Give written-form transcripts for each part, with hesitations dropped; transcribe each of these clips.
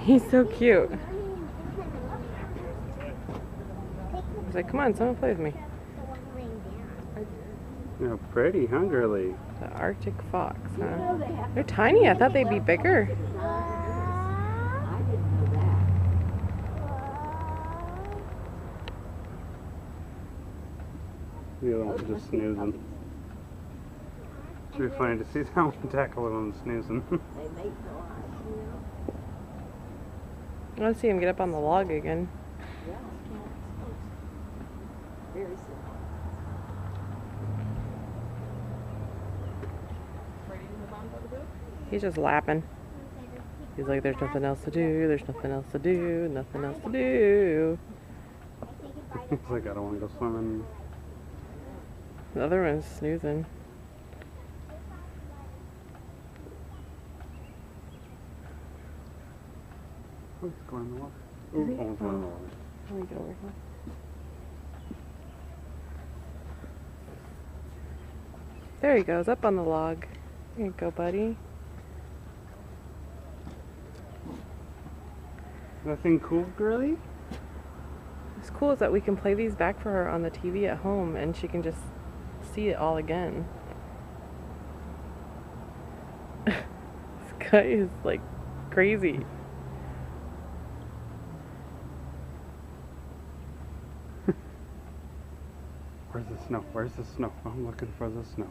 He's so cute. He's like, come on, someone play with me. You're pretty, huh, girly? The Arctic fox, huh? They're tiny. I thought they'd be bigger. The other one's just snoozing. Should be funny to see that one tackle it on snoozing. Let's see him get up on the log again. He's just lapping. He's like, there's nothing else to do, there's nothing else to do, nothing else to do. He's like, I don't want to go swimming. The other one's snoozing. Oh, he's going in the water. Ooh, almost went in the water. Let me get over here. There he goes, up on the log. There you go, buddy. Nothing cool, girly? What's cool is that we can play these back for her on the TV at home and she can just see it all again. This guy is like crazy. Where's the snow? Where's the snow? I'm looking for the snow.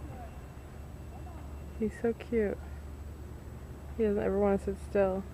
He's so cute. He doesn't ever want to sit still.